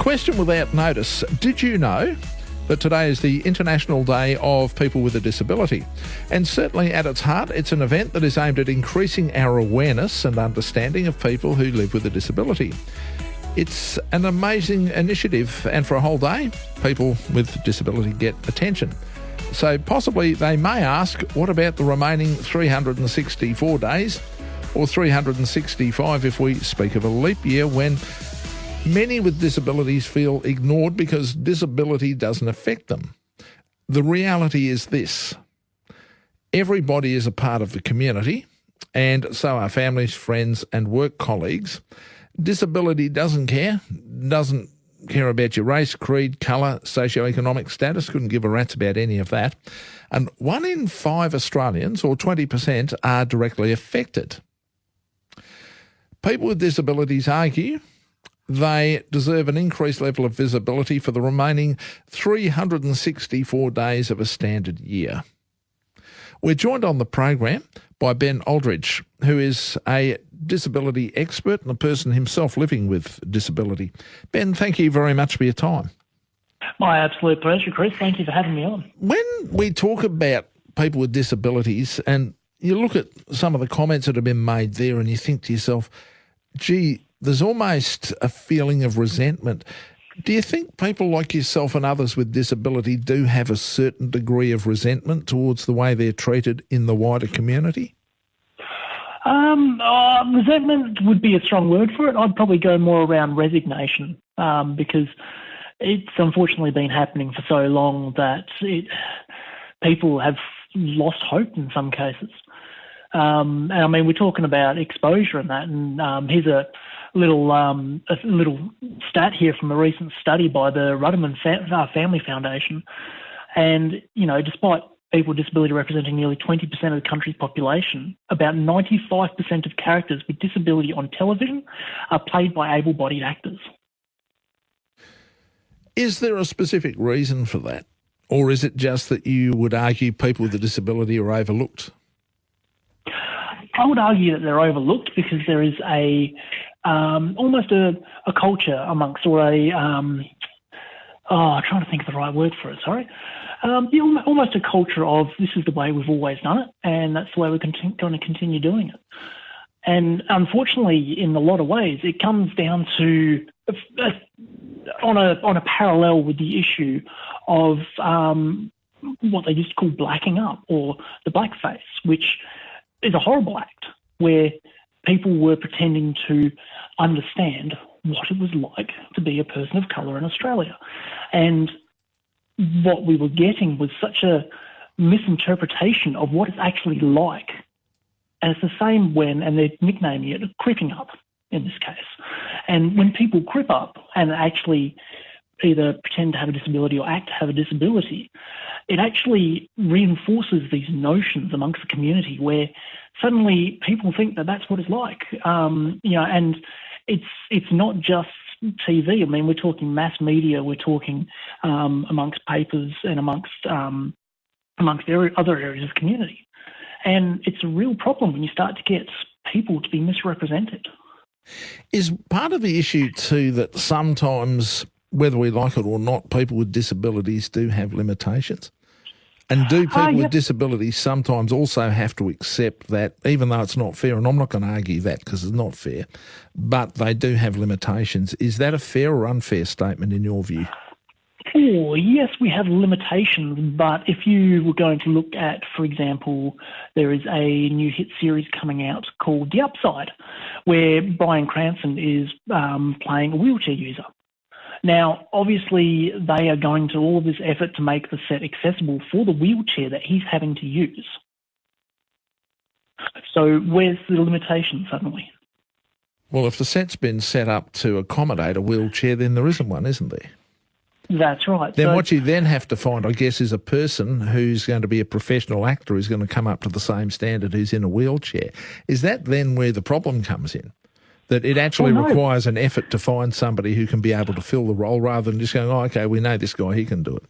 Question without notice. Did you know that today is the International Day of People with a Disability? And certainly at its heart, it's an event that is aimed at increasing our awareness and understanding of people who live with a disability. It's an amazing initiative, and for a whole day, people with disability get attention. So possibly they may ask, what about the remaining 364 days, or 365 if we speak of a leap year, when many with disabilities feel ignored because disability doesn't affect them? The reality is this: everybody is a part of the community, and so are families, friends and work colleagues. Disability doesn't care about your race, creed, colour, socioeconomic status, couldn't give a rat's about any of that. And 1 in 5 Australians, or 20%, are directly affected. People with disabilities argue they deserve an increased level of visibility for the remaining 364 days of a standard year. We're joined on the program by Ben Aldridge, who is a disability expert and a person himself living with disability. Ben, thank you very much for your time. My absolute pleasure, Chris. Thank you for having me on. When we talk about people with disabilities and you look at some of the comments that have been made there and you think to yourself, gee, there's almost a feeling of resentment. Do you think people like yourself and others with disability do have a certain degree of resentment towards the way they're treated in the wider community? Resentment would be a strong word for it. I'd probably go more around resignation, because it's unfortunately been happening for so long that people have lost hope in some cases. And I mean, we're talking about exposure and that, and here's a little stat here from a recent study by the Rudderman Family Foundation. And, you know, despite people with disability representing nearly 20% of the country's population, about 95% of characters with disability on television are played by able-bodied actors. Is there a specific reason for that? Or is it just that you would argue people with a disability are overlooked? I would argue that they're overlooked because there is almost a culture amongst, or I'm trying to think of the right word for it, sorry. Almost a culture of this is the way we've always done it, and that's the way we're going to continue doing it. And unfortunately, in a lot of ways, it comes down to on a parallel with the issue of what they used to call blacking up, or the blackface, which is a horrible act where people were pretending to understand what it was like to be a person of colour in Australia. And what we were getting was such a misinterpretation of what it's actually like. And it's the same and they're nicknaming it creeping up in this case. And when people creep up and actually either pretend to have a disability or act to have a disability, it actually reinforces these notions amongst the community where suddenly people think that that's what it's like. And it's not just TV. I mean, we're talking mass media, we're talking amongst papers and amongst other areas of community. And it's a real problem when you start to get people to be misrepresented. Is part of the issue too that sometimes, whether we like it or not, people with disabilities do have limitations? And do people with disabilities sometimes also have to accept that, even though it's not fair, and I'm not going to argue that because it's not fair, but they do have limitations. Is that a fair or unfair statement in your view? Oh, yes, we have limitations, but if you were going to look at, for example, there is a new hit series coming out called The Upside, where Bryan Cranston is playing a wheelchair user. Now, obviously, they are going to all this effort to make the set accessible for the wheelchair that he's having to use. So where's the limitation suddenly? Well, if the set's been set up to accommodate a wheelchair, then there isn't one, isn't there? That's right. Then what you then have to find, I guess, is a person who's going to be a professional actor who's going to come up to the same standard who's in a wheelchair. Is that then where the problem comes in? That it actually requires an effort to find somebody who can be able to fill the role rather than just going, oh, okay, we know this guy, he can do it.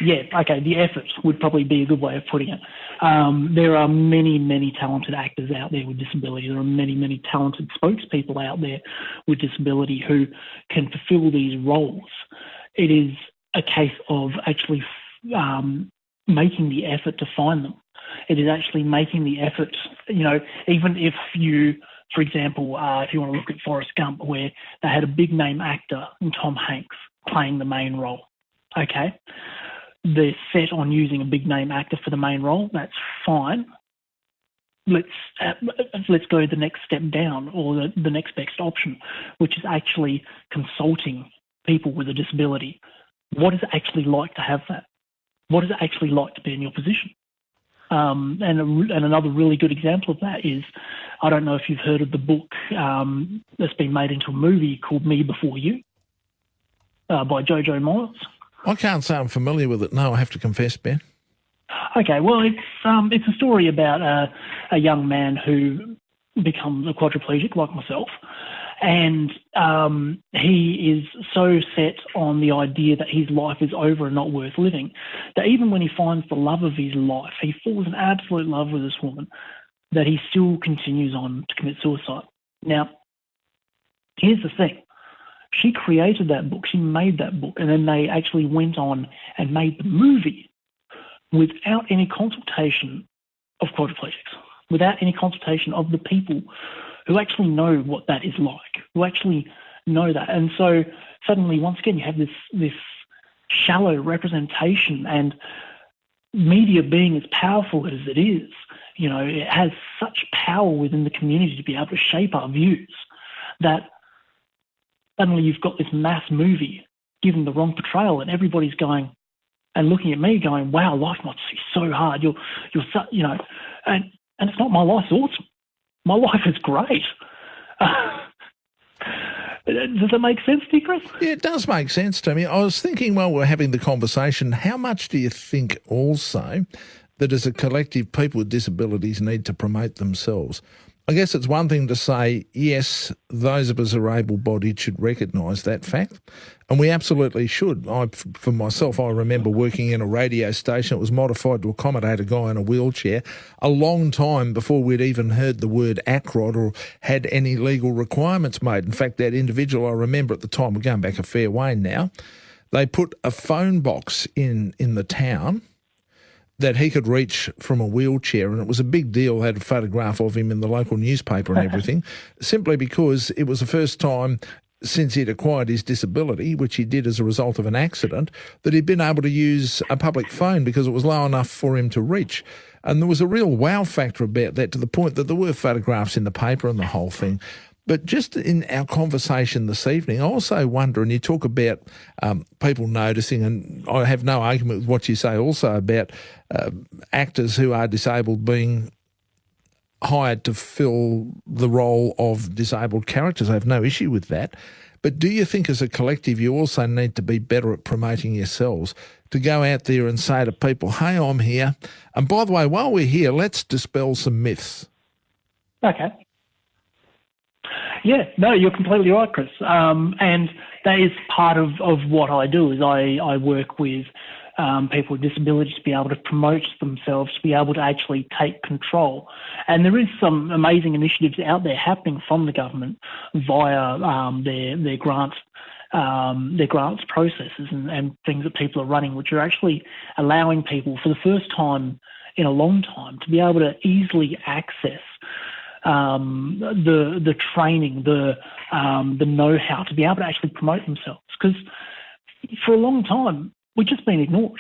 Yeah, okay, the effort would probably be a good way of putting it. There are many, many talented actors out there with disability. There are many, many talented spokespeople out there with disability who can fulfill these roles. It is a case of actually making the effort to find them. It is actually making the effort, even if you, for example, if you want to look at Forrest Gump, where they had a big name actor in Tom Hanks playing the main role. Okay, they're set on using a big name actor for the main role. That's fine. Let's go the next step down, or the next best option, which is actually consulting people with a disability. What is it actually like to have that? What is it actually like to be in your position? And another really good example of that is, I don't know if you've heard of the book that's been made into a movie called Me Before You by Jojo Moyes. I can't say I'm familiar with it. No, I have to confess, Ben. Okay, well, it's a story about a young man who becomes a quadriplegic like myself, and he is so set on the idea that his life is over and not worth living that even when he finds the love of his life, he falls in absolute love with this woman, that he still continues on to commit suicide. Now, here's the thing. She created that book, she made that book, and then they actually went on and made the movie without any consultation of quadriplegics, without any consultation of the people who actually know what that is like, who actually know that. And so suddenly, once again, you have this shallow representation, and media being as powerful as it is, it has such power within the community to be able to shape our views that suddenly you've got this mass movie giving the wrong portrayal, and everybody's going and looking at me going, wow, life must be so hard. You're and it's not. My life's awesome. My life is great. Does that make sense to you, Chris? Yeah, it does make sense to me. I was thinking while we're having the conversation, how much do you think also that as a collective, people with disabilities need to promote themselves? I guess it's one thing to say, yes, those of us who are able-bodied should recognise that fact, and we absolutely should. For myself, I remember working in a radio station that was modified to accommodate a guy in a wheelchair a long time before we'd even heard the word ACROD or had any legal requirements made. In fact, that individual, I remember at the time, we're going back a fair way now, they put a phone box in the town that he could reach from a wheelchair, and it was a big deal. They had a photograph of him in the local newspaper and everything, simply because it was the first time since he'd acquired his disability, which he did as a result of an accident, that he'd been able to use a public phone because it was low enough for him to reach. And there was a real wow factor about that, to the point that there were photographs in the paper and the whole thing. But just in our conversation this evening, I also wonder, and you talk about people noticing, and I have no argument with what you say also about actors who are disabled being hired to fill the role of disabled characters. I have no issue with that. But do you think as a collective you also need to be better at promoting yourselves, to go out there and say to people, hey, I'm here. And by the way, while we're here, let's dispel some myths. Okay. Yeah, no, you're completely right, Chris. And that is part of what I do, is I work with people with disabilities to be able to promote themselves, to be able to actually take control. And there is some amazing initiatives out there happening from the government via their grants processes and things that people are running, which are actually allowing people for the first time in a long time to be able to easily access the training, the know-how to be able to actually promote themselves. Because for a long time, we've just been ignored.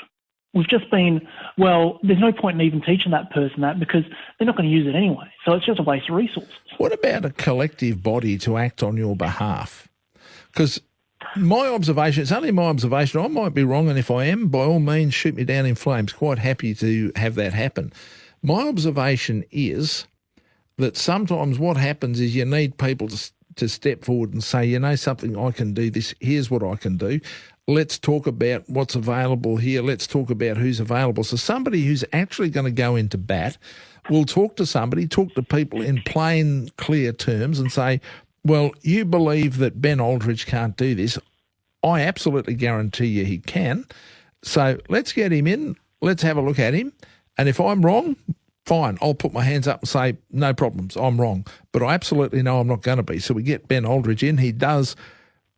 We've just been, well, there's no point in even teaching that person that because they're not going to use it anyway. So it's just a waste of resources. What about a collective body to act on your behalf? Because my observation, it's only my observation, I might be wrong, and if I am, by all means, shoot me down in flames. Quite happy to have that happen. My observation is that sometimes what happens is you need people to step forward and say, you know something, I can do this, here's what I can do. Let's talk about what's available here. Let's talk about who's available. So somebody who's actually going to go into bat will talk to people in plain, clear terms and say, well, you believe that Ben Aldridge can't do this. I absolutely guarantee you he can. So let's get him in. Let's have a look at him. And if I'm wrong, fine, I'll put my hands up and say, no problems, I'm wrong. But I absolutely know I'm not going to be. So we get Ben Aldridge in. He does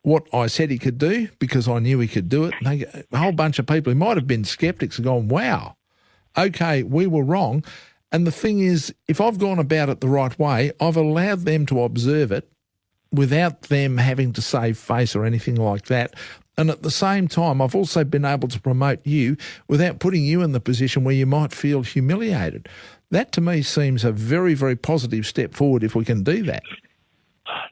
what I said he could do because I knew he could do it. And a whole bunch of people who might have been sceptics have gone, wow, okay, we were wrong. And the thing is, if I've gone about it the right way, I've allowed them to observe it without them having to save face or anything like that. And at the same time, I've also been able to promote you without putting you in the position where you might feel humiliated. That to me seems a very, very positive step forward if we can do that.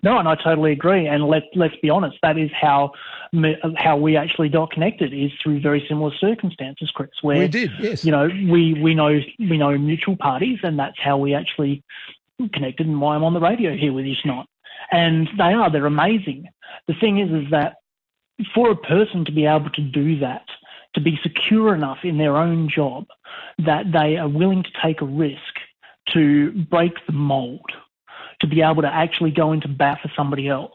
No, and I totally agree. And let's be honest, that is how we actually got connected, is through very similar circumstances, Chris. Where we did, yes. You know, we know mutual parties, and that's how we actually connected, and why I'm on the radio here with you tonight. And they're amazing. The thing is that for a person to be able to do that, to be secure enough in their own job that they are willing to take a risk to break the mold, to be able to actually go into bat for somebody else,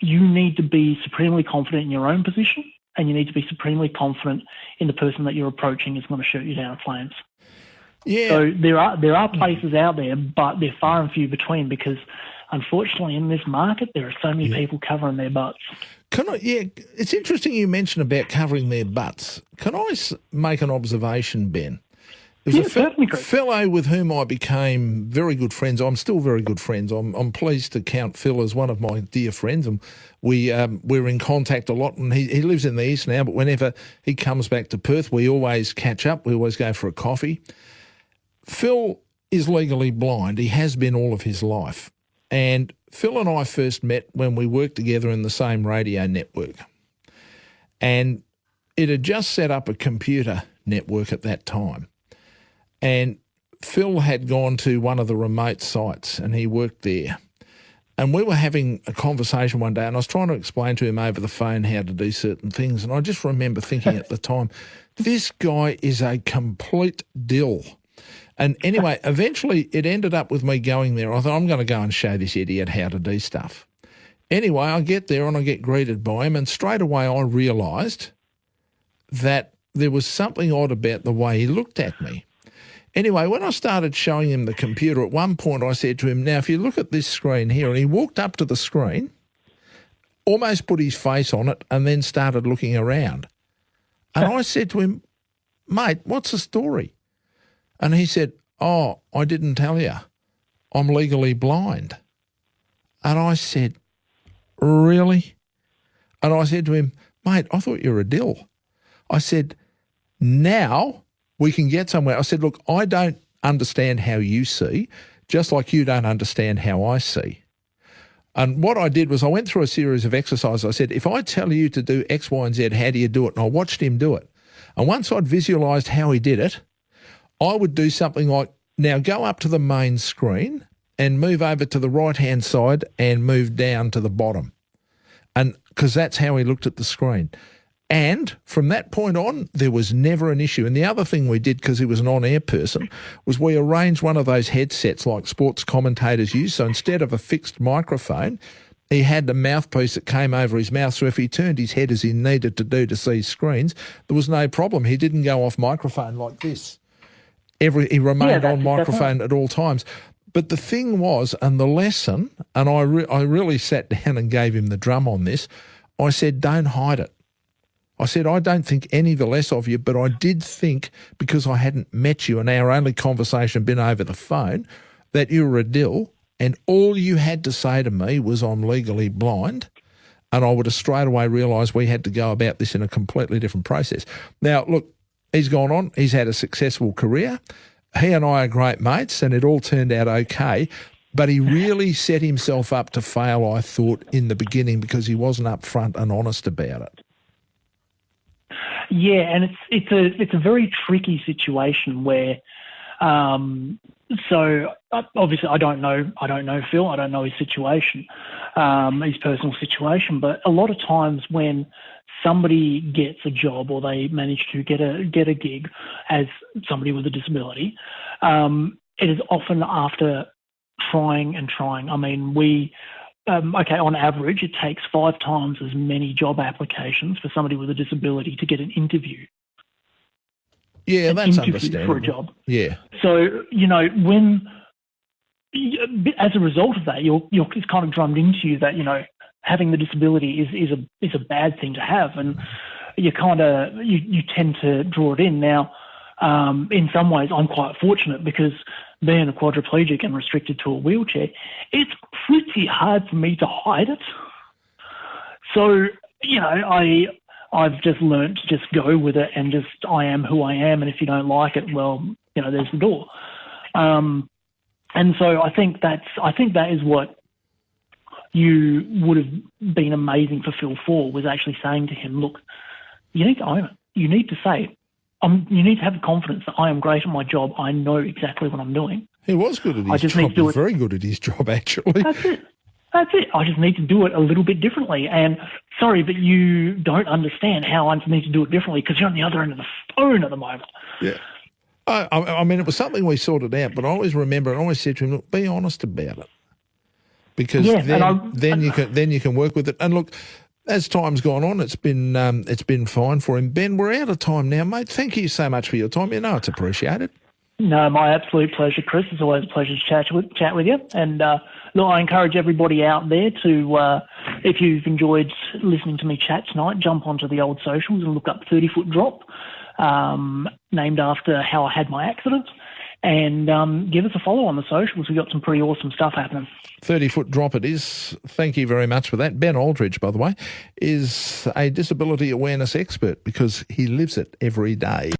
you need to be supremely confident in your own position, and you need to be supremely confident in the person that you're approaching is going to shoot you down in flames. Yeah. So there are places out there, but they're far and few between because, unfortunately, in this market, there are so many people covering their butts. It's interesting you mention about covering their butts. Can I make an observation, Ben? There's a fellow with whom I became very good friends. I'm still very good friends. I'm pleased to count Phil as one of my dear friends, and we're in contact a lot. And he lives in the east now, but whenever he comes back to Perth, we always catch up. We always go for a coffee. Phil is legally blind. He has been all of his life. And Phil and I first met when we worked together in the same radio network. And it had just set up a computer network at that time. And Phil had gone to one of the remote sites and he worked there. And we were having a conversation one day and I was trying to explain to him over the phone how to do certain things. And I just remember thinking at the time, this guy is a complete dill. And anyway, eventually it ended up with me going there. I thought, I'm going to go and show this idiot how to do stuff. Anyway, I get there and I get greeted by him, and straight away I realised that there was something odd about the way he looked at me. Anyway, when I started showing him the computer, at one point I said to him, now, if you look at this screen here, and he walked up to the screen, almost put his face on it, and then started looking around. And I said to him, mate, what's the story? And he said, oh, I didn't tell you. I'm legally blind. And I said, really? And I said to him, mate, I thought you were a dill. I said, now we can get somewhere. I said, look, I don't understand how you see, just like you don't understand how I see. And what I did was I went through a series of exercises. I said, if I tell you to do X, Y, and Z, how do you do it? And I watched him do it. And once I'd visualised how he did it, I would do something like, now go up to the main screen and move over to the right-hand side and move down to the bottom. And because that's how he looked at the screen. And from that point on, there was never an issue. And the other thing we did, because he was an on-air person, was we arranged one of those headsets like sports commentators use. So instead of a fixed microphone, he had the mouthpiece that came over his mouth. So if he turned his head as he needed to do to see screens, there was no problem. He didn't go off microphone like this. He remained on microphone at all times. But the thing was, and the lesson, and I really sat down and gave him the drum on this, I said, don't hide it. I said, I don't think any the less of you, but I did think, because I hadn't met you and our only conversation had been over the phone, that you were a dill, and all you had to say to me was I'm legally blind, and I would have straight away realised we had to go about this in a completely different process. Now, look, he's gone on. He's had a successful career. He and I are great mates, and it all turned out okay. But he really set himself up to fail, I thought, in the beginning because he wasn't upfront and honest about it. Yeah, and it's a very tricky situation where, so obviously I don't know Phil. I don't know his situation, his personal situation. But a lot of times when somebody gets a job or they manage to get a gig as somebody with a disability, it is often after trying and trying. I mean, we okay, on average, it takes 5 times as many job applications for somebody with a disability to get an interview. Yeah, that's interview understandable. for a job. Yeah. So, as a result of that, it's kind of drummed into you that, having the disability is a bad thing to have, and you tend to draw it in. Now, in some ways, I'm quite fortunate because being a quadriplegic and restricted to a wheelchair, it's pretty hard for me to hide it. So, I've just learnt to just go with it and just, I am who I am. And if you don't like it, well, there's the door. And so I think that is what you would have been amazing for Phil for, was actually saying to him, look, you need to own it. You need to say, you need to have the confidence that I am great at my job. I know exactly what I'm doing. He was good at his job. He was very good at his job, actually. That's it. I just need to do it a little bit differently. And sorry, but you don't understand how I need to do it differently because you're on the other end of the phone at the moment. Yeah. I mean, it was something we sorted out, but I always remember, I always said to him, look, be honest about it. Because then you can work with it. And look, as time's gone on, it's been fine for him. Ben, we're out of time now, mate. Thank you so much for your time. It's appreciated. No, my absolute pleasure, Chris. It's always a pleasure to chat with you. And look, I encourage everybody out there to, if you've enjoyed listening to me chat tonight, jump onto the old socials and look up 30-Foot Drop, named after how I had my accident, and give us a follow on the socials. We've got some pretty awesome stuff happening. 30-Foot Drop it is. Thank you very much for that. Ben Aldridge, by the way, is a disability awareness expert because he lives it every day.